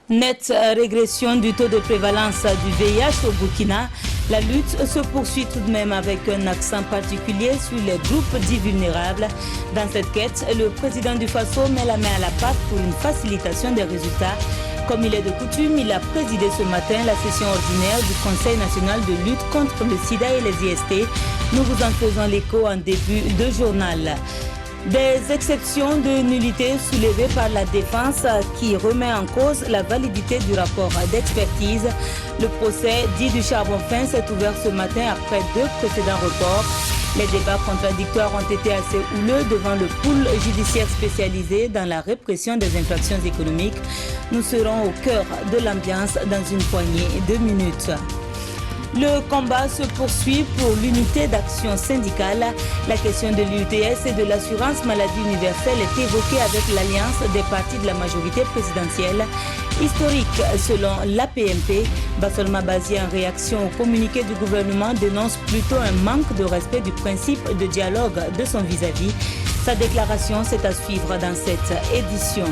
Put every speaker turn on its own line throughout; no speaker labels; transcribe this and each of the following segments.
Nette régression du taux de prévalence du VIH au Burkina, la lutte se poursuit tout de même avec un accent particulier sur les groupes dits vulnérables. Dans cette quête, le président du Faso met la main à la pâte pour une facilitation des résultats. Comme il est de coutume, il a présidé ce matin la session ordinaire du Conseil national de lutte contre le sida et les IST. Nous vous en faisons l'écho en début de journal. Des exceptions de nullité soulevées par la défense qui remet en cause la validité du rapport d'expertise. Le procès dit du charbon fin s'est ouvert ce matin après 2 précédents reports. Les débats contradictoires ont été assez houleux devant le pool judiciaire spécialisé dans la répression des infractions économiques. Nous serons au cœur de l'ambiance dans une poignée de minutes. Le combat se poursuit pour l'unité d'action syndicale. La question de l'UTS et de l'assurance maladie universelle est évoquée avec l'alliance des partis de la majorité présidentielle. Historique selon l'APMP, Bassolma Bazi en réaction au communiqué du gouvernement dénonce plutôt un manque de respect du principe de dialogue de son vis-à-vis. Sa déclaration, c'est à suivre dans cette édition.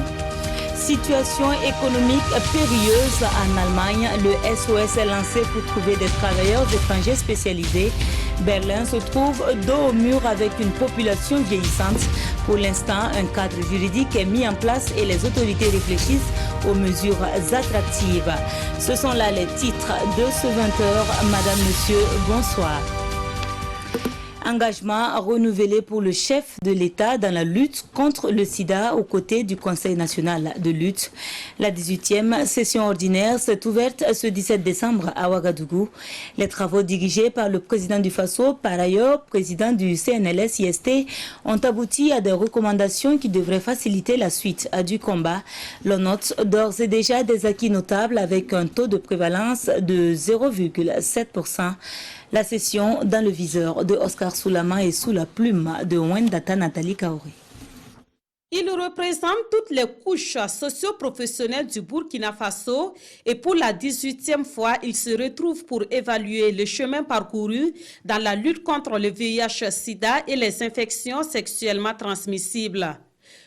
Situation économique périlleuse en Allemagne. Le SOS est lancé pour trouver des travailleurs étrangers spécialisés. Berlin se trouve dos au mur avec une population vieillissante. Pour l'instant, un cadre juridique est mis en place et les autorités réfléchissent aux mesures attractives. Ce sont là les titres de ce 20h. Madame, Monsieur, bonsoir. Engagement renouvelé pour le chef de l'État dans la lutte contre le sida aux côtés du Conseil national de lutte. La 18e session ordinaire s'est ouverte ce 17 décembre à Ouagadougou. Les travaux dirigés par le président du Faso, par ailleurs président du CNLS-IST, ont abouti à des recommandations qui devraient faciliter la suite du combat. L'on note d'ores et déjà des acquis notables avec un taux de prévalence de 0,7%. La session dans le viseur de Oscar Soulama et sous la plume de Wendata Nathalie Kaori.
Il représente toutes les couches socio-professionnelles du Burkina Faso et pour la 18e fois, il se retrouve pour évaluer le chemin parcouru dans la lutte contre le VIH-Sida et les infections sexuellement transmissibles.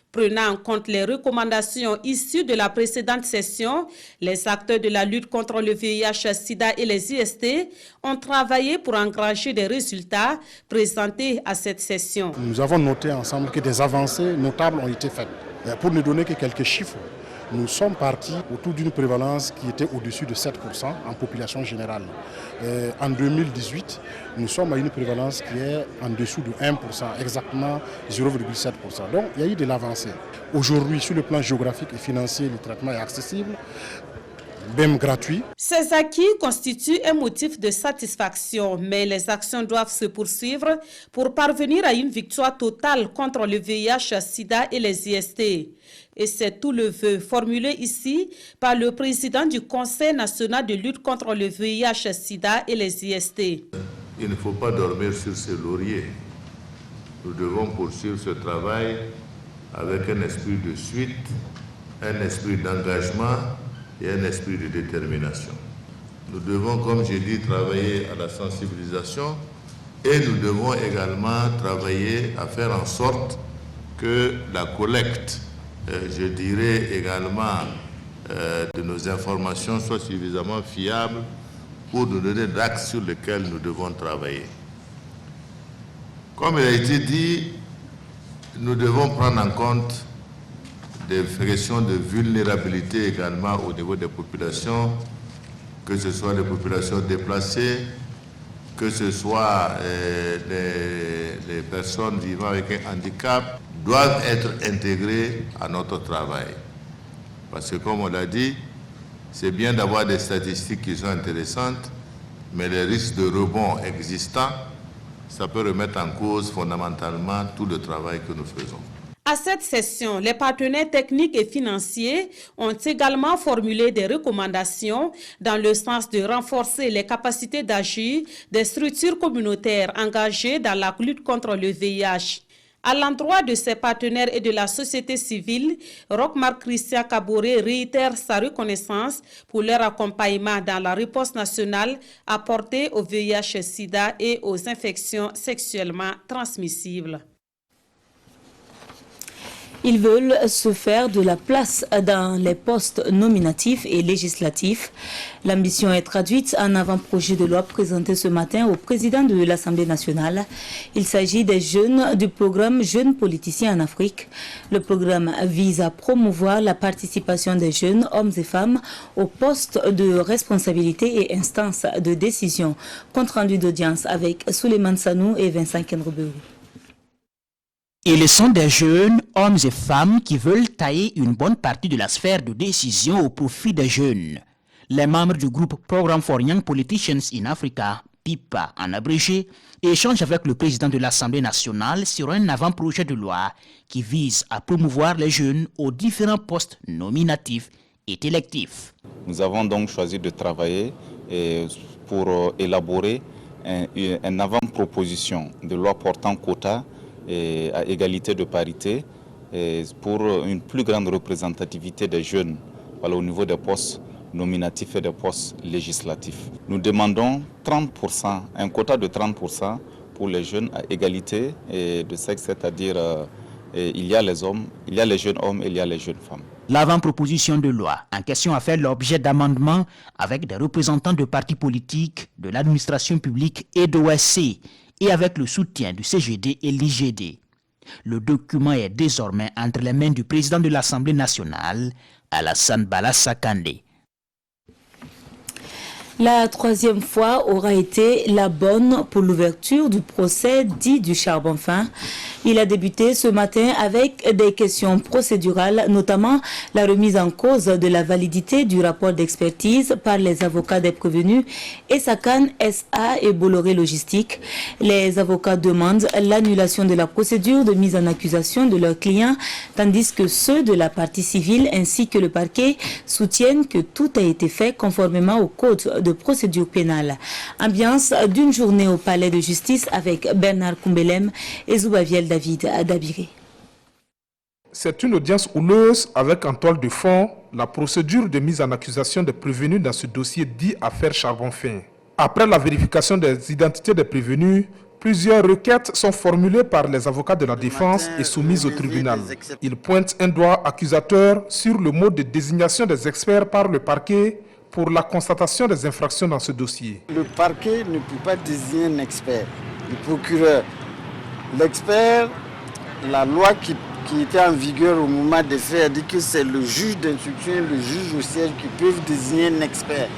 Prenant en compte les recommandations issues de la précédente session, les acteurs de la lutte contre le VIH-Sida et les IST ont travaillé pour engranger des résultats présentés à cette session.
Nous avons noté ensemble que des avancées notables ont été faites. Pour ne donner que quelques chiffres, nous sommes partis autour d'une prévalence qui était au-dessus de 7% en population générale. En 2018, nous sommes à une prévalence qui est en dessous de 1%, exactement 0,7%. Donc il y a eu de l'avancée. Aujourd'hui, sur le plan géographique et financier, le traitement est accessible, même gratuit.
Ces acquis constituent un motif de satisfaction, mais les actions doivent se poursuivre pour parvenir à une victoire totale contre le VIH-Sida et les IST. Et c'est tout le vœu formulé ici par le président du Conseil national de lutte contre le VIH-Sida et les IST.
Il ne faut pas dormir sur ses lauriers. Nous devons poursuivre ce travail avec un esprit de suite, un esprit d'engagement et un esprit de détermination. Nous devons, comme j'ai dit, travailler à la sensibilisation et nous devons également travailler à faire en sorte que la collecte, je dirais également, de nos informations soit suffisamment fiable pour nous donner l'axe sur lequel nous devons travailler. Comme il a été dit, nous devons prendre en compte des questions de vulnérabilité également au niveau des populations, que ce soit les populations déplacées, que ce soit les personnes vivant avec un handicap, doivent être intégrées à notre travail. Parce que comme on l'a dit, c'est bien d'avoir des statistiques qui sont intéressantes, mais les risques de rebond existants, ça peut remettre en cause fondamentalement tout le travail que nous faisons.
À cette session, les partenaires techniques et financiers ont également formulé des recommandations dans le sens de renforcer les capacités d'agir des structures communautaires engagées dans la lutte contre le VIH. À l'endroit de ses partenaires et de la société civile, Roch-Marc Christian Kaboré réitère sa reconnaissance pour leur accompagnement dans la réponse nationale apportée au VIH-Sida et aux infections sexuellement transmissibles.
Ils veulent se faire de la place dans les postes nominatifs et législatifs. L'ambition est traduite en avant-projet de loi présenté ce matin au président de l'Assemblée nationale. Il s'agit des jeunes du programme Jeunes politiciens en Afrique. Le programme vise à promouvoir la participation des jeunes hommes et femmes aux postes de responsabilité et instances de décision. Compte rendu d'audience avec Souleymane Sanou et Vincent Kenrobeou.
Ils sont des jeunes hommes et femmes qui veulent tailler une bonne partie de la sphère de décision au profit des jeunes. Les membres du groupe Programme for Young Politicians in Africa, PIPA en abrégé, échangent avec le président de l'Assemblée nationale sur un avant-projet de loi qui vise à promouvoir les jeunes aux différents postes nominatifs et électifs.
Nous avons donc choisi de travailler pour élaborer une avant-proposition de loi portant quota et à égalité de parité et pour une plus grande représentativité des jeunes au niveau des postes nominatifs et des postes législatifs. Nous demandons 30%, un quota de 30% pour les jeunes à égalité de sexe, c'est-à-dire il y a les hommes, il y a les jeunes hommes et il y a les jeunes femmes.
L'avant-proposition de loi en question a fait l'objet d'amendements avec des représentants de partis politiques, de l'administration publique et de l'OSC, et avec le soutien du CGD et l'IGD. Le document est désormais entre les mains du président de l'Assemblée nationale, Alassane Bala Sakandé.
La troisième fois aura été la bonne pour l'ouverture du procès dit du charbon fin. Il a débuté ce matin avec des questions procédurales, notamment la remise en cause de la validité du rapport d'expertise par les avocats des prévenus Essakan SA et Bolloré Logistique. Les avocats demandent l'annulation de la procédure de mise en accusation de leurs clients, tandis que ceux de la partie civile ainsi que le parquet soutiennent que tout a été fait conformément au code de procédure pénale. Ambiance d'une journée au palais de justice avec Bernard Koumbelem et Zoubaviel David Dabiré.
C'est une audience houleuse avec en toile de fond la procédure de mise en accusation des prévenus dans ce dossier dit affaire charbon fin. Après la vérification des identités des prévenus, plusieurs requêtes sont formulées par les avocats de la défense et soumises au tribunal. Ils pointent un doigt accusateur sur le mode de désignation des experts par le parquet pour la constatation des infractions dans ce dossier.
Le parquet ne peut pas désigner un expert, le procureur. L'expert, la loi qui était en vigueur au moment des faits a dit que c'est le juge d'instruction et le juge au siège qui peuvent désigner un expert.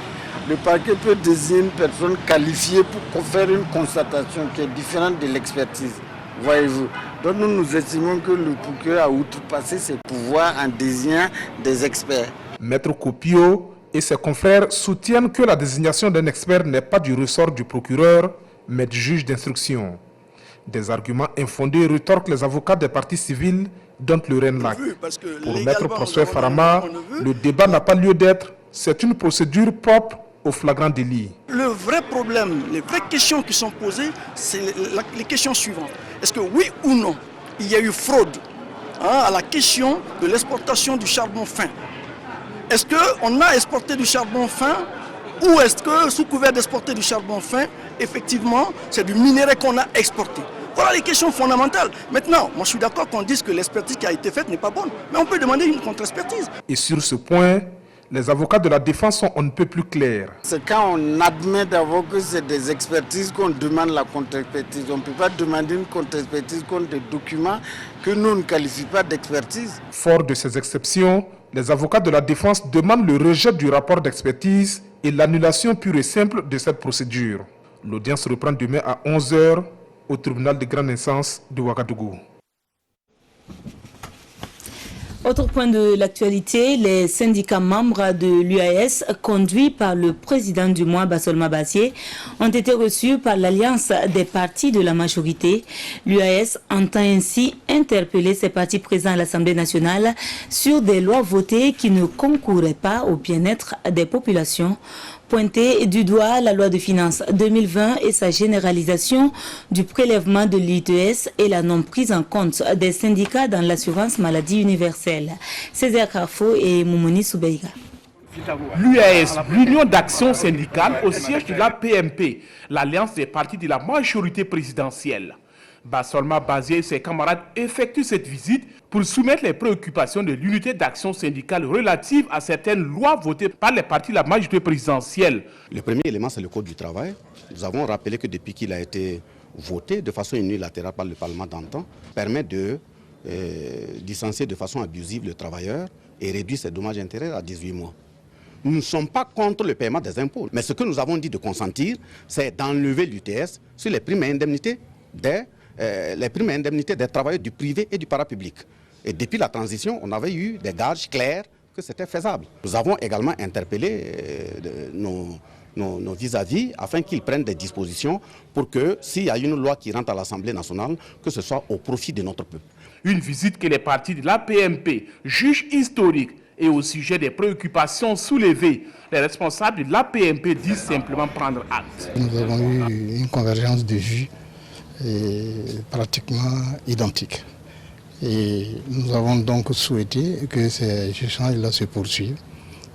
Le parquet peut désigner une personne qualifiée pour faire une constatation qui est différente de l'expertise. Voyez-vous. Donc nous estimons que le procureur a outrepassé ses pouvoirs en désignant des experts.
Maître Kopio et ses confrères soutiennent que la désignation d'un expert n'est pas du ressort du procureur, mais du juge d'instruction. Des arguments infondés rétorquent les avocats des parties civiles, dont le Renlac. Pour Maître Prosper Farama, le débat n'a pas lieu d'être. C'est une procédure propre au flagrant délit.
Le vrai problème, les vraies questions qui sont posées, c'est les questions suivantes. Est-ce que oui ou non, il y a eu fraude à la question de l'exportation du charbon fin? Est-ce qu'on a exporté du charbon fin ou est-ce que sous couvert d'exporter du charbon fin, effectivement, c'est du minerai qu'on a exporté? Voilà les questions fondamentales. Maintenant, moi je suis d'accord qu'on dise que l'expertise qui a été faite n'est pas bonne, mais on peut demander une contre-expertise.
Et sur ce point, les avocats de la défense sont on ne peut plus clairs.
C'est quand on admet d'abord que c'est des expertises qu'on demande la contre-expertise. On ne peut pas demander une contre-expertise contre des documents que nous ne qualifions pas d'expertise.
Fort de ces exceptions, les avocats de la défense demandent le rejet du rapport d'expertise et l'annulation pure et simple de cette procédure. L'audience reprend demain à 11h au tribunal de grande instance de Ouagadougou.
Autre point de l'actualité, les syndicats membres de l'UAS, conduits par le président du mois, Bassolma Bassier, ont été reçus par l'Alliance des partis de la majorité. L'UAS entend ainsi interpeller ces partis présents à l'Assemblée nationale sur des lois votées qui ne concouraient pas au bien-être des populations. Pointer du doigt la loi de finances 2020 et sa généralisation du prélèvement de l'ITS et la non prise en compte des syndicats dans l'assurance maladie universelle. Césaire Carfo et Moumouni Soubeiga.
L'UAS, l'Union d'action syndicale au siège de la PMP, l'alliance des partis de la majorité présidentielle. Bassolma Bazier et ses camarades effectuent cette visite pour soumettre les préoccupations de l'unité d'action syndicale relative à certaines lois votées par les partis de la majorité présidentielle.
Le premier élément, c'est le Code du travail. Nous avons rappelé que depuis qu'il a été voté de façon unilatérale par le Parlement d'antan, permet de licencier de façon abusive le travailleur et réduire ses dommages et intérêts à 18 mois. Nous ne sommes pas contre le paiement des impôts, mais ce que nous avons dit de consentir, c'est d'enlever l'UTS sur les primes et indemnités des travailleurs du privé et du parapublic. Et depuis la transition, on avait eu des gages clairs que c'était faisable. Nous avons également interpellé nos vis-à-vis afin qu'ils prennent des dispositions pour que s'il y a une loi qui rentre à l'Assemblée nationale, que ce soit au profit de notre peuple.
Une visite que les partis de l'APMP jugent historique et au sujet des préoccupations soulevées. Les responsables de l'APMP disent simplement prendre acte.
Nous avons eu une convergence de vues pratiquement identique. Et nous avons donc souhaité que ces échanges-là se poursuivent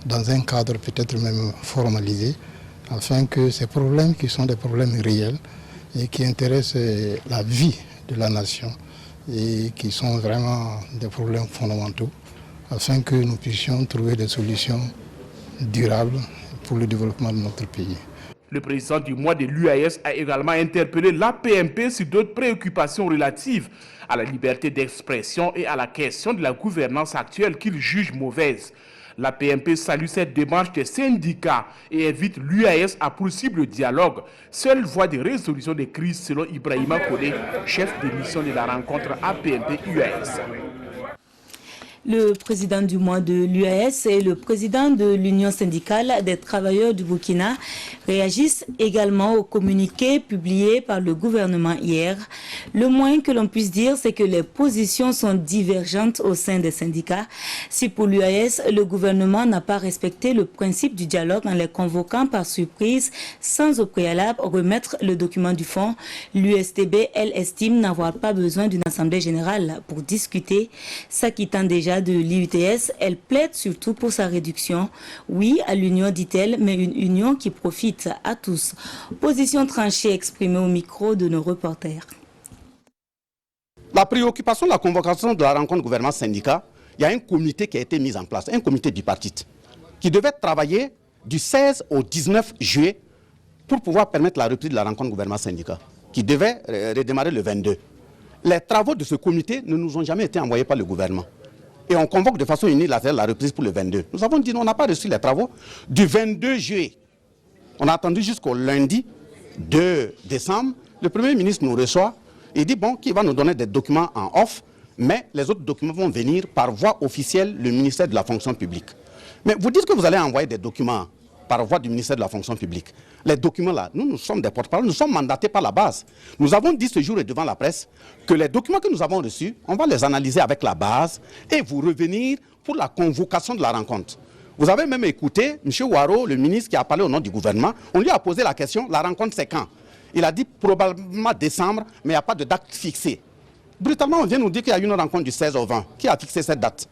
dans un cadre peut-être même formalisé, afin que ces problèmes qui sont des problèmes réels et qui intéressent la vie de la nation et qui sont vraiment des problèmes fondamentaux, afin que nous puissions trouver des solutions durables pour le développement de notre pays.
Le président du mois de l'UAS a également interpellé l'APMP sur d'autres préoccupations relatives à la liberté d'expression et à la question de la gouvernance actuelle qu'il juge mauvaise. L'APMP salue cette démarche des syndicats et invite l'UAS à poursuivre le dialogue, seule voie de résolution des crises selon Ibrahima Kodé, chef de mission de la rencontre APMP-UAS.
Le président du mois de l'UAS et le président de l'Union syndicale des travailleurs du Burkina réagissent également au communiqué publié par le gouvernement hier. Le moins que l'on puisse dire, c'est que les positions sont divergentes au sein des syndicats. Si pour l'UAS, le gouvernement n'a pas respecté le principe du dialogue en les convoquant par surprise sans au préalable remettre le document du fond, l'USTB, elle, estime n'avoir pas besoin d'une assemblée générale pour discuter, s'acquittant déjà de l'IUTS, elle plaide surtout pour sa réduction. Oui à l'union, dit-elle, mais une union qui profite à tous. Position tranchée exprimée au micro de nos reporters.
La préoccupation de la convocation de la rencontre gouvernement-syndicat, il y a un comité qui a été mis en place, un comité bipartite, qui devait travailler du 16 au 19 juillet pour pouvoir permettre la reprise de la rencontre gouvernement-syndicat, qui devait redémarrer le 22. Les travaux de ce comité ne nous ont jamais été envoyés par le gouvernement. Et on convoque de façon unilatérale la reprise pour le 22. Nous avons dit non, on n'a pas reçu les travaux du 22 juillet. On a attendu jusqu'au lundi 2 décembre. Le Premier ministre nous reçoit et dit bon, qu'il va nous donner des documents en off, mais les autres documents vont venir par voie officielle le ministère de la fonction publique. Mais vous dites que vous allez envoyer des documents par voie du ministère de la fonction publique. Les documents-là, nous sommes des porte-parole, nous sommes mandatés par la base. Nous avons dit ce jour et devant la presse que les documents que nous avons reçus, on va les analyser avec la base et vous revenir pour la convocation de la rencontre. Vous avez même écouté M. Ouaro, le ministre qui a parlé au nom du gouvernement, on lui a posé la question, la rencontre c'est quand? Il a dit probablement décembre, mais il n'y a pas de date fixée. Brutalement, on vient nous dire qu'il y a une rencontre du 16 au 20. Qui a fixé cette date?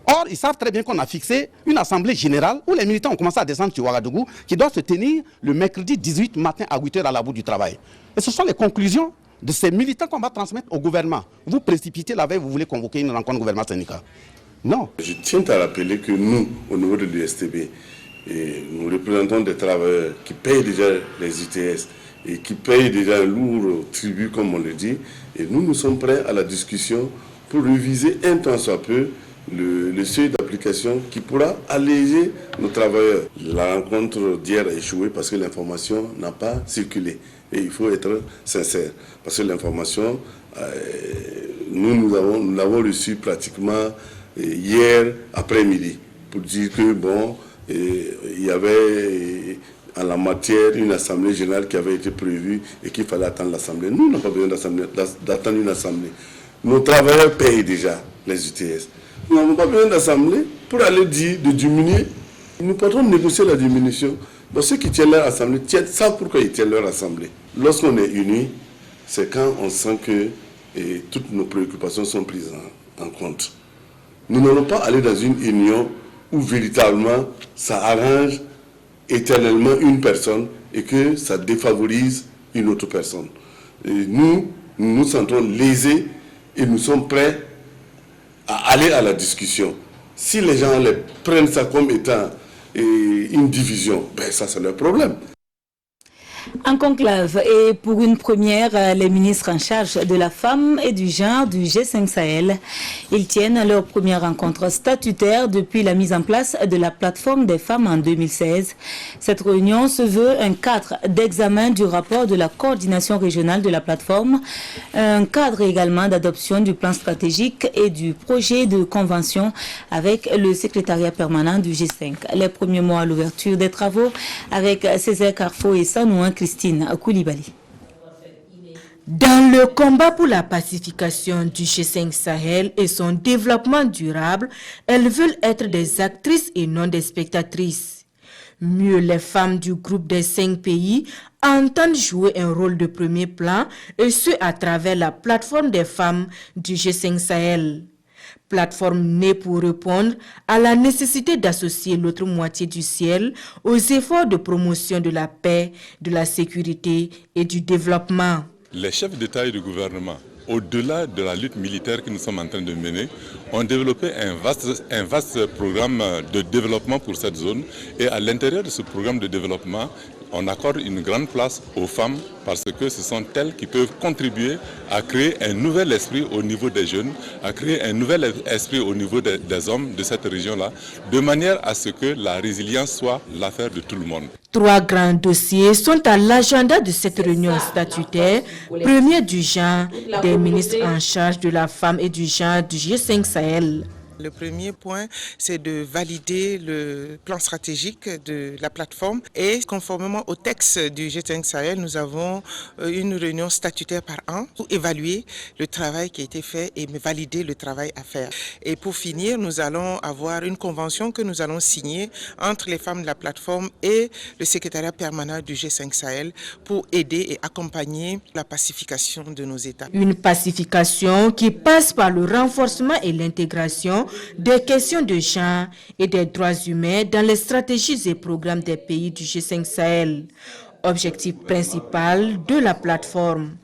Or, ils savent très bien qu'on a fixé une assemblée générale où les militants ont commencé à descendre sur Ouagadougou, qui doit se tenir le mercredi 18 matin à 8h à la bout du travail. Et ce sont les conclusions de ces militants qu'on va transmettre au gouvernement. Vous précipitez la veille, vous voulez convoquer une rencontre gouvernement syndicat. Non.
Je tiens à rappeler que nous, au niveau de l'USTB, nous représentons des travailleurs qui payent déjà les ITS et qui payent déjà un lourd tribut, comme on le dit. Et nous sommes prêts à la discussion pour réviser un tant soit peu le seuil d'application qui pourra alléger nos travailleurs. La rencontre d'hier a échoué parce que l'information n'a pas circulé. Et il faut être sincère. Parce que l'information, nous l'avons reçue pratiquement hier après-midi pour dire que bon, il y avait en la matière une assemblée générale qui avait été prévue et qu'il fallait attendre l'assemblée. Nous n'avons pas besoin d'attendre une assemblée. Nos travailleurs payent déjà les UTS. Nous n'avons pas besoin d'assemblée pour aller dire de diminuer. Nous pourrons négocier la diminution. Donc ceux qui tiennent leur assemblée savent pourquoi ils tiennent leur assemblée. Lorsqu'on est unis, c'est quand on sent que toutes nos préoccupations sont prises en compte. Nous n'allons pas aller dans une union où véritablement ça arrange éternellement une personne et que ça défavorise une autre personne. Et nous, nous nous sentons lésés et nous sommes prêts à aller à la discussion. Si les gens prennent ça comme étant une division, ben ça c'est leur problème.
En conclave et pour une première, les ministres en charge de la femme et du genre du G5 Sahel, ils tiennent leur première rencontre statutaire depuis la mise en place de la plateforme des femmes en 2016. Cette réunion se veut un cadre d'examen du rapport de la coordination régionale de la plateforme, un cadre également d'adoption du plan stratégique et du projet de convention avec le secrétariat permanent du G5. Les premiers mots à l'ouverture des travaux avec Césaire Carrefour et Sanouin Christine Koulibaly.
Dans le combat pour la pacification du G5 Sahel et son développement durable, elles veulent être des actrices et non des spectatrices. Mieux, les femmes du groupe des 5 pays entendent jouer un rôle de premier plan, et ce à travers la plateforme des femmes du G5 Sahel. Plateforme née pour répondre à la nécessité d'associer l'autre moitié du ciel aux efforts de promotion de la paix, de la sécurité et du développement.
Les chefs d'État et de gouvernement, au-delà de la lutte militaire que nous sommes en train de mener, ont développé un vaste programme de développement pour cette zone. Et à l'intérieur de ce programme de développement, on accorde une grande place aux femmes parce que ce sont elles qui peuvent contribuer à créer un nouvel esprit au niveau des jeunes, à créer un nouvel esprit au niveau des hommes de cette région-là, de manière à ce que la résilience soit l'affaire de tout le monde.
3 grands dossiers sont à l'agenda de cette réunion statutaire, premier du genre des ministres en charge de la femme et du genre du G5 Sahel.
Le premier point, c'est de valider le plan stratégique de la plateforme et conformément au texte du G5 Sahel, nous avons une réunion statutaire par an pour évaluer le travail qui a été fait et valider le travail à faire. Et pour finir, nous allons avoir une convention que nous allons signer entre les femmes de la plateforme et le secrétariat permanent du G5 Sahel pour aider et accompagner la pacification de nos États.
Une pacification qui passe par le renforcement et l'intégration des questions de genre et des droits humains dans les stratégies et programmes des pays du G5 Sahel. Objectif principal de la plateforme.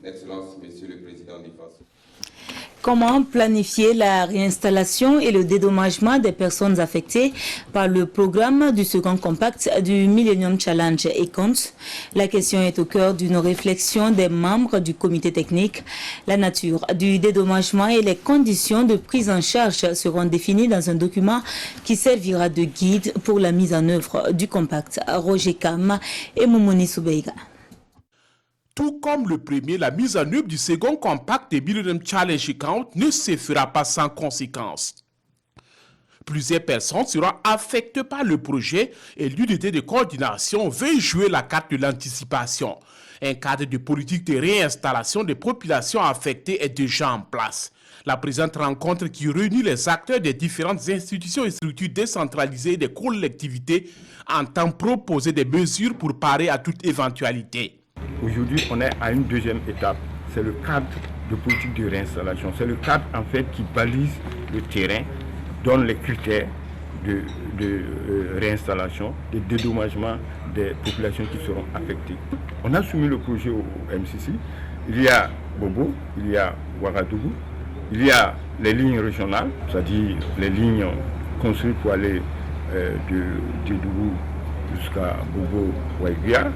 Comment planifier la réinstallation et le dédommagement des personnes affectées par le programme du second compact du Millennium Challenge et compte? La question est au cœur d'une réflexion des membres du comité technique. La nature du dédommagement et les conditions de prise en charge seront définies dans un document qui servira de guide pour la mise en œuvre du compact. Roger Kam et Moumouni Soubeiga.
Tout comme le premier, la mise en œuvre du second compact des Millennium Challenge Count ne se fera pas sans conséquences. Plusieurs personnes seront affectées par le projet et l'unité de coordination veut jouer la carte de l'anticipation. Un cadre de politique de réinstallation des populations affectées est déjà en place. La présente rencontre qui réunit les acteurs des différentes institutions et structures décentralisées et des collectivités entend proposer des mesures pour parer à toute éventualité.
Aujourd'hui, on est à une deuxième étape. C'est le cadre de politique de réinstallation. C'est le cadre en fait qui balise le terrain, donne les critères de réinstallation, de dédommagement des populations qui seront affectées. On a soumis le projet au MCC. Il y a Bobo, il y a Ouagadougou, il y a les lignes régionales, c'est-à-dire les lignes construites pour aller de Dougou jusqu'à Bobo-Ouaïbia,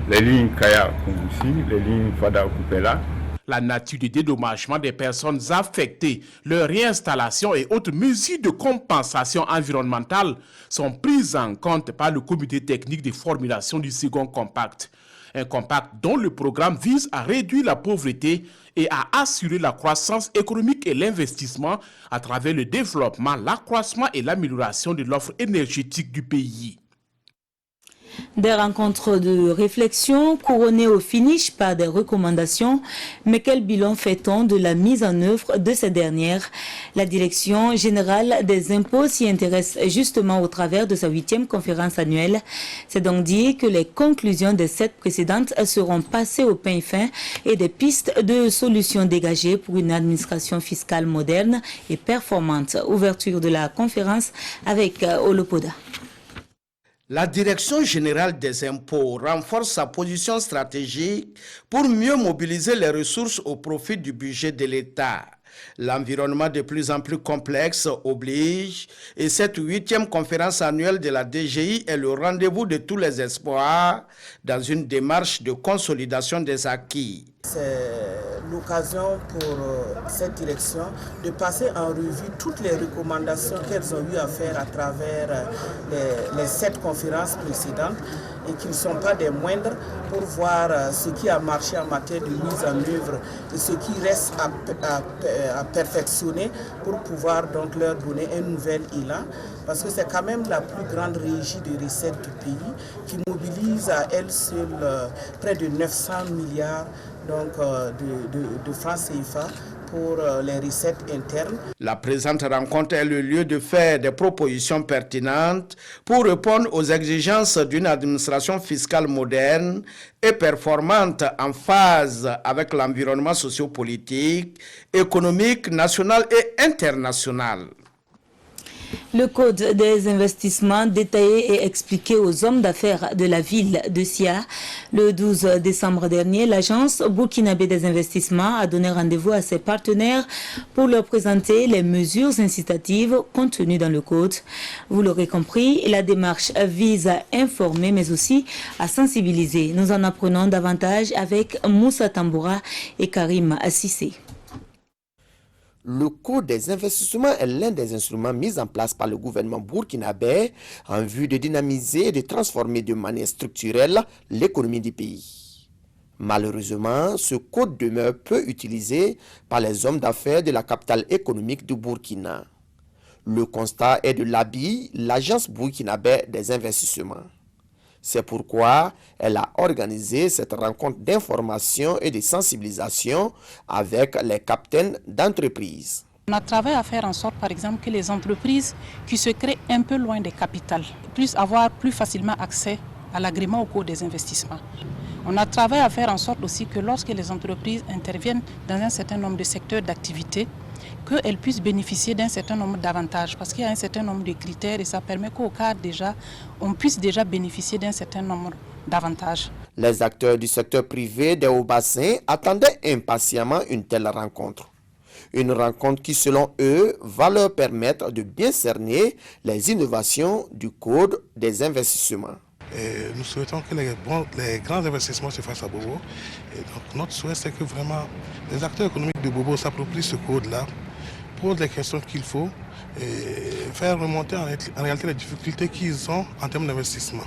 les lignes Kaya-Kongoussi, les lignes Fada-Koupela.
La nature du dédommagement des personnes affectées, leur réinstallation et autres mesures de compensation environnementale sont prises en compte par le comité technique de formulation du second compact. Un compact dont le programme vise à réduire la pauvreté et à assurer la croissance économique et l'investissement à travers le développement, l'accroissement et l'amélioration de l'offre énergétique du pays.
Des rencontres de réflexion couronnées au finish par des recommandations, mais quel bilan fait-on de la mise en œuvre de ces dernières? La Direction générale des impôts s'y intéresse justement au travers de sa 8e conférence annuelle. C'est donc dire que les conclusions des 7 précédentes seront passées au pain fin et des pistes de solutions dégagées pour une administration fiscale moderne et performante. Ouverture de la conférence avec Olopoda.
La Direction générale des impôts renforce sa position stratégique pour mieux mobiliser les ressources au profit du budget de l'État. L'environnement de plus en plus complexe oblige et cette 8e conférence annuelle de la DGI est le rendez-vous de tous les espoirs dans une démarche de consolidation des acquis.
C'est l'occasion pour cette direction de passer en revue toutes les recommandations qu'elles ont eu à faire à travers les 7 conférences précédentes et qui ne sont pas des moindres pour voir ce qui a marché en matière de mise en œuvre et ce qui reste à perfectionner pour pouvoir donc leur donner un nouvel élan parce que c'est quand même la plus grande régie de recettes du pays qui mobilise à elle seule près de 900 milliards donc, de francs CFA pour les recettes internes.
La présente rencontre est le lieu de faire des propositions pertinentes pour répondre aux exigences d'une administration fiscale moderne et performante en phase avec l'environnement sociopolitique, économique, national et international.
Le code des investissements détaillé et expliqué aux hommes d'affaires de la ville de Sia. Le 12 décembre dernier, l'agence burkinabé des investissements a donné rendez-vous à ses partenaires pour leur présenter les mesures incitatives contenues dans le code. Vous l'aurez compris, la démarche vise à informer mais aussi à sensibiliser. Nous en apprenons davantage avec Moussa Tamboura et Karim Assissé.
Le Code des investissements est l'un des instruments mis en place par le gouvernement burkinabé en vue de dynamiser et de transformer de manière structurelle l'économie du pays. Malheureusement, ce code demeure peu utilisé par les hommes d'affaires de la capitale économique du Burkina. Le constat est de l'ABI, l'agence burkinabé des investissements. C'est pourquoi elle a organisé cette rencontre d'information et de sensibilisation avec les capitaines d'entreprise.
On a travaillé à faire en sorte, par exemple, que les entreprises qui se créent un peu loin des capitales puissent avoir plus facilement accès à l'agrément au cours des investissements. On a travaillé à faire en sorte aussi que lorsque les entreprises interviennent dans un certain nombre de secteurs d'activité, qu'elles puissent bénéficier d'un certain nombre d'avantages parce qu'il y a un certain nombre de critères et ça permet qu'au cas déjà, on puisse déjà bénéficier d'un certain nombre d'avantages.
Les acteurs du secteur privé des hauts-bassins attendaient impatiemment une telle rencontre. Une rencontre qui, selon eux, va leur permettre de bien cerner les innovations du Code des investissements.
Et nous souhaitons que les grands investissements se fassent à Bobo. Et donc notre souhait, c'est que vraiment les acteurs économiques de Bobo s'approprient ce code-là, posent les questions qu'il faut et faire remonter en réalité les difficultés qu'ils ont en termes d'investissement.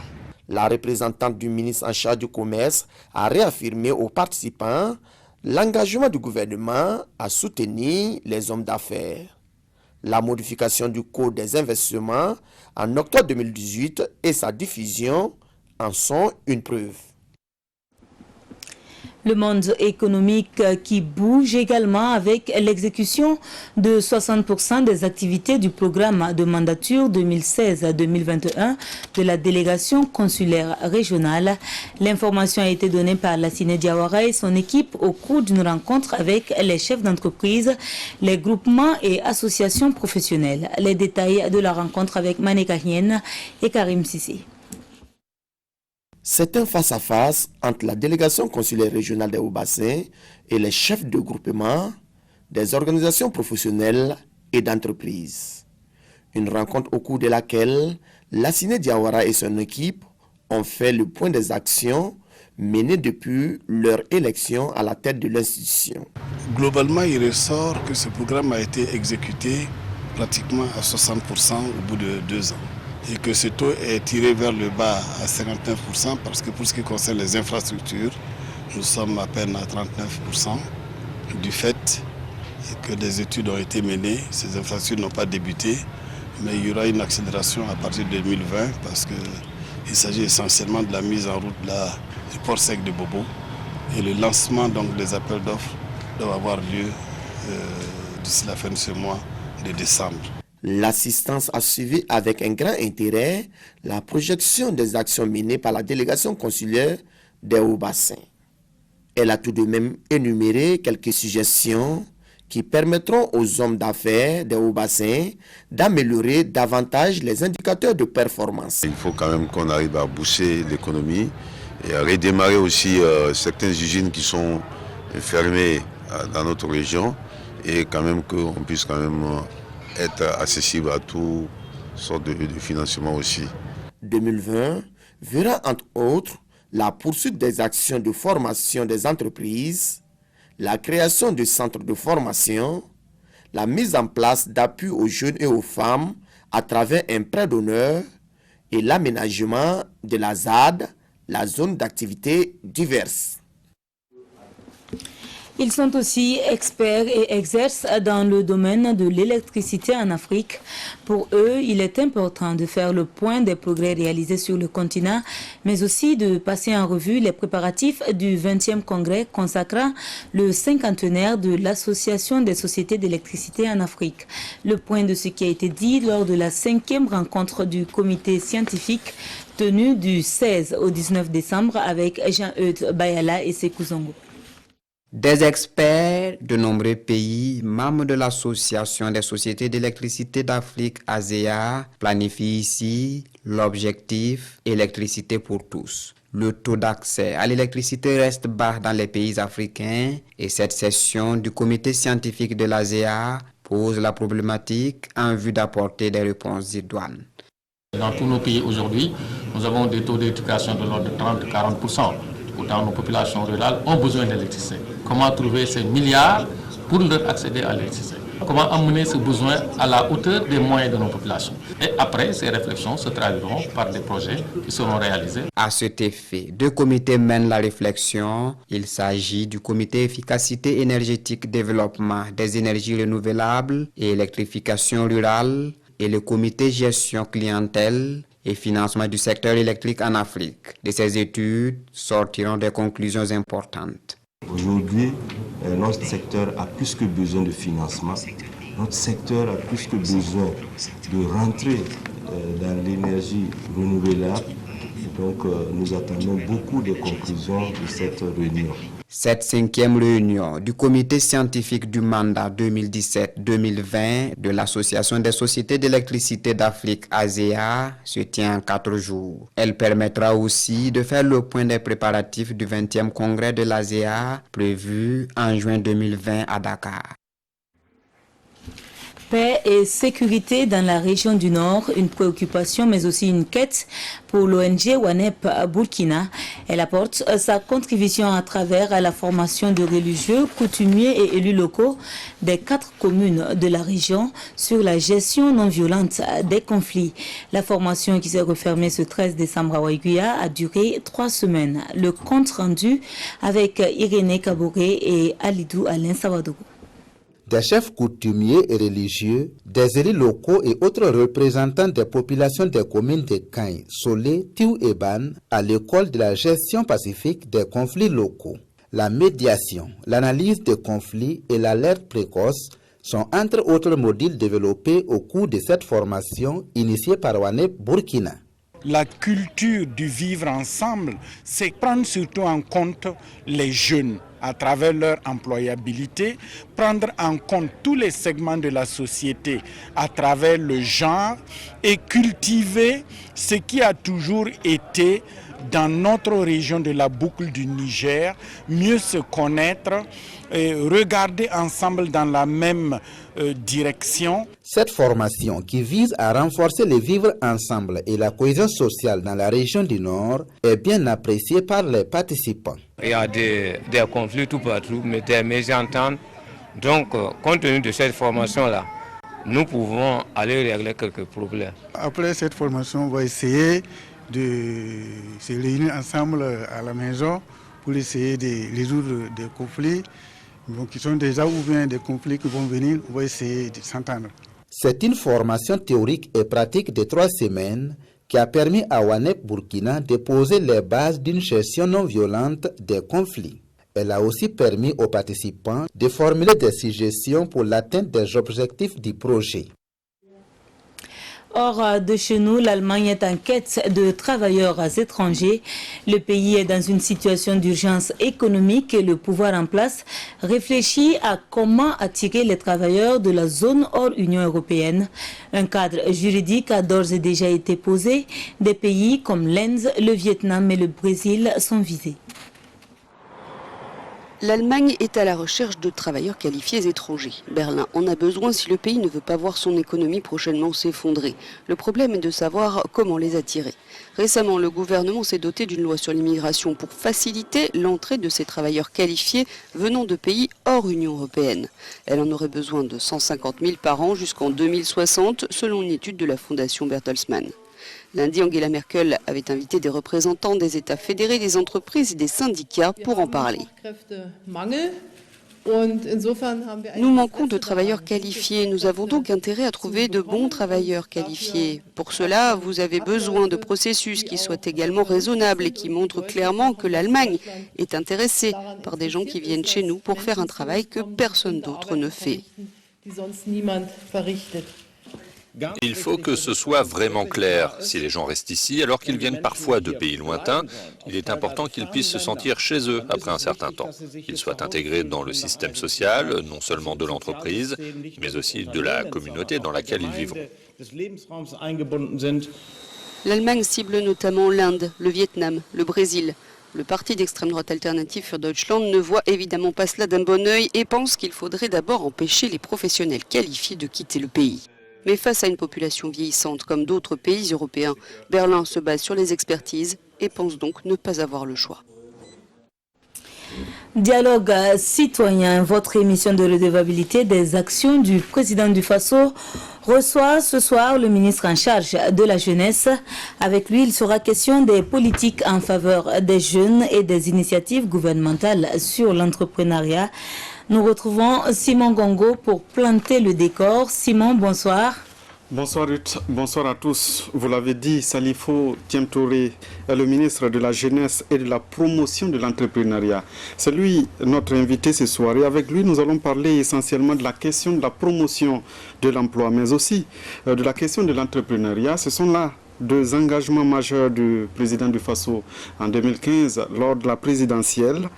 La représentante du ministre en charge du commerce a réaffirmé aux participants l'engagement du gouvernement à soutenir les hommes d'affaires. La modification du Code des investissements en octobre 2018 et sa diffusion en sont une preuve.
Le monde économique qui bouge également avec l'exécution de 60% des activités du programme de mandature 2016-2021 de la délégation consulaire régionale. L'information a été donnée par Lassine Diawara et son équipe au cours d'une rencontre avec les chefs d'entreprise, les groupements et associations professionnelles. Les détails de la rencontre avec Maneka Hien et Karim Sissi.
C'est un face-à-face entre la délégation consulaire régionale des Hauts-Bassins et les chefs de groupement des organisations professionnelles et d'entreprises. Une rencontre au cours de laquelle Lassine Diawara et son équipe ont fait le point des actions menées depuis leur élection à la tête de l'institution.
Globalement, il ressort que ce programme a été exécuté pratiquement à 60% au bout de 2 ans. Et que ce taux est tiré vers le bas à 59% parce que pour ce qui concerne les infrastructures, nous sommes à peine à 39% du fait que des études ont été menées. Ces infrastructures n'ont pas débuté, mais il y aura une accélération à partir de 2020 parce qu'il s'agit essentiellement de la mise en route du port sec de Bobo et le lancement donc, des appels d'offres doit avoir lieu d'ici la fin de ce mois de décembre.
L'assistance a suivi avec un grand intérêt la projection des actions menées par la délégation consulaire des Hauts-Bassins. Elle a tout de même énuméré quelques suggestions qui permettront aux hommes d'affaires des hauts bassins d'améliorer davantage les indicateurs de performance.
Il faut quand même qu'on arrive à booster l'économie et à redémarrer aussi certaines usines qui sont fermées dans notre région et quand même qu'on puisse quand même être accessible à toutes sortes de financements aussi.
2020 verra entre autres la poursuite des actions de formation des entreprises, la création de centres de formation, la mise en place d'appui aux jeunes et aux femmes à travers un prêt d'honneur et l'aménagement de la ZAD, la zone d'activité diverses.
Ils sont aussi experts et exercent dans le domaine de l'électricité en Afrique. Pour eux, il est important de faire le point des progrès réalisés sur le continent, mais aussi de passer en revue les préparatifs du 20e congrès consacrant le cinquantenaire de l'Association des sociétés d'électricité en Afrique. Le point de ce qui a été dit lors de la 5e rencontre du comité scientifique tenue du 16 au 19 décembre avec Jean-Eudes Bayala et Sékou Zongo.
Des experts de nombreux pays, membres de l'Association des sociétés d'électricité d'Afrique, ASEA, planifient ici l'objectif électricité pour tous. Le taux d'accès à l'électricité reste bas dans les pays africains et cette session du comité scientifique de l'ASEA pose la problématique en vue d'apporter des réponses idoines.
Dans tous nos pays aujourd'hui, nous avons des taux d'éducation de l'ordre de 30-40%. Pourtant, nos populations rurales ont besoin d'électricité. Comment trouver ces milliards pour leur accéder à l'électricité? Comment amener ce besoin à la hauteur des moyens de nos populations? Et après, ces réflexions se traduiront par des projets qui seront réalisés.
À cet effet, deux comités mènent la réflexion. Il s'agit du comité efficacité énergétique développement des énergies renouvelables et électrification rurale et le comité gestion clientèle et financement du secteur électrique en Afrique. De ces études sortiront des conclusions importantes.
Aujourd'hui, notre secteur a plus que besoin de financement. Notre secteur a plus que besoin de rentrer dans l'énergie renouvelable. Donc, nous attendons beaucoup de conclusions de cette réunion.
Cette 5e réunion du comité scientifique du mandat 2017-2020 de l'Association des sociétés d'électricité d'Afrique, ASEA, se tient en 4 jours. Elle permettra aussi de faire le point des préparatifs du 20e congrès de l'ASEA prévu en juin 2020 à Dakar.
Paix et sécurité dans la région du Nord, une préoccupation mais aussi une quête pour l'ONG WANEP Burkina. Elle apporte sa contribution à travers la formation de religieux, coutumiers et élus locaux des 4 communes de la région sur la gestion non violente des conflits. La formation qui s'est refermée ce 13 décembre à Waiguya a duré 3 semaines. Le compte rendu avec Irénée Kaboré et Alidou Alain Sawadogo.
Des chefs coutumiers et religieux, des élus locaux et autres représentants des populations des communes de Kain, Solé, Tiou et Ban à l'école de la gestion pacifique des conflits locaux. La médiation, l'analyse des conflits et l'alerte précoce sont entre autres modules développés au cours de cette formation initiée par WANEP Burkina.
La culture du vivre ensemble, c'est prendre surtout en compte les jeunes à travers leur employabilité, prendre en compte tous les segments de la société à travers le genre et cultiver ce qui a toujours été dans notre région de la boucle du Niger, mieux se connaître et regarder ensemble dans la même direction.
Cette formation qui vise à renforcer le vivre ensemble et la cohésion sociale dans la région du Nord est bien appréciée par les participants.
Il y a des conflits tout partout, mais des mésententes. Donc, compte tenu de cette formation-là, nous pouvons aller régler quelques problèmes.
Après cette formation, on va essayer de se réunir ensemble à la maison pour essayer de résoudre des conflits qui sont déjà ou bien des conflits qui vont venir, on va essayer de s'entendre.
C'est une formation théorique et pratique de 3 semaines qui a permis à WANEP Burkina de poser les bases d'une gestion non violente des conflits. Elle a aussi permis aux participants de formuler des suggestions pour l'atteinte des objectifs du projet.
Hors de chez nous, l'Allemagne est en quête de travailleurs étrangers. Le pays est dans une situation d'urgence économique et le pouvoir en place réfléchit à comment attirer les travailleurs de la zone hors Union européenne. Un cadre juridique a d'ores et déjà été posé. Des pays comme l'Inde, le Vietnam et le Brésil sont visés.
L'Allemagne est à la recherche de travailleurs qualifiés étrangers. Berlin en a besoin si le pays ne veut pas voir son économie prochainement s'effondrer. Le problème est de savoir comment les attirer. Récemment, le gouvernement s'est doté d'une loi sur l'immigration pour faciliter l'entrée de ces travailleurs qualifiés venant de pays hors Union européenne. Elle en aurait besoin de 150 000 par an jusqu'en 2060, selon une étude de la Fondation Bertelsmann. Lundi, Angela Merkel avait invité des représentants des États fédérés, des entreprises et des syndicats pour en parler. Nous manquons de travailleurs qualifiés. Nous avons donc intérêt à trouver de bons travailleurs qualifiés. Pour cela, vous avez besoin de processus qui soient également raisonnables et qui montrent clairement que l'Allemagne est intéressée par des gens qui viennent chez nous pour faire un travail que personne d'autre ne fait.
Il faut que ce soit vraiment clair. Si les gens restent ici, alors qu'ils viennent parfois de pays lointains, il est important qu'ils puissent se sentir chez eux après un certain temps. Qu'ils soient intégrés dans le système social, non seulement de l'entreprise, mais aussi de la communauté dans laquelle ils vivront.
L'Allemagne cible notamment l'Inde, le Vietnam, le Brésil. Le parti d'extrême droite Alternative für Deutschland ne voit évidemment pas cela d'un bon œil et pense qu'il faudrait d'abord empêcher les professionnels qualifiés de quitter le pays. Mais face à une population vieillissante comme d'autres pays européens, Berlin se base sur les expertises et pense donc ne pas avoir le choix.
Dialogue citoyen, votre émission de redevabilité des actions du président du Faso reçoit ce soir le ministre en charge de la jeunesse. Avec lui, il sera question des politiques en faveur des jeunes et des initiatives gouvernementales sur l'entrepreneuriat. Nous retrouvons Simon Gongo pour planter le décor. Simon, bonsoir.
Bonsoir Ruth, bonsoir à tous. Vous l'avez dit, Salifo Tiemtouré est le ministre de la Jeunesse et de la Promotion de l'Entrepreneuriat. C'est lui notre invité ce soir et avec lui nous allons parler essentiellement de la question de la promotion de l'emploi mais aussi de la question de l'entrepreneuriat. Ce sont là deux engagements majeurs du président du Faso en 2015 lors de la présidentielle.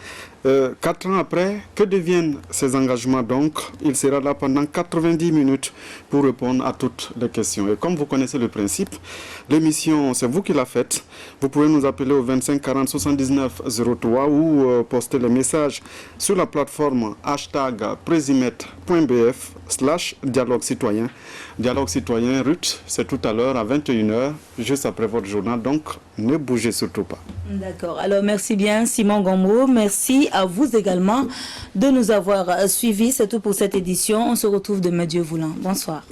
4 ans après, que deviennent ces engagements donc? Il sera là pendant 90 minutes pour répondre à toutes les questions. Et comme vous connaissez le principe, l'émission, c'est vous qui la faites. Vous pouvez nous appeler au 25 40 79 03 ou poster les messages sur la plateforme #presimet.bf/dialogue citoyen. Dialogue citoyen, Ruth, c'est tout à l'heure à 21h, juste après votre journal, donc ne bougez surtout pas.
D'accord, alors merci bien Simon Gombo, merci à vous également de nous avoir suivis. C'est tout pour cette édition, on se retrouve demain Dieu voulant. Bonsoir.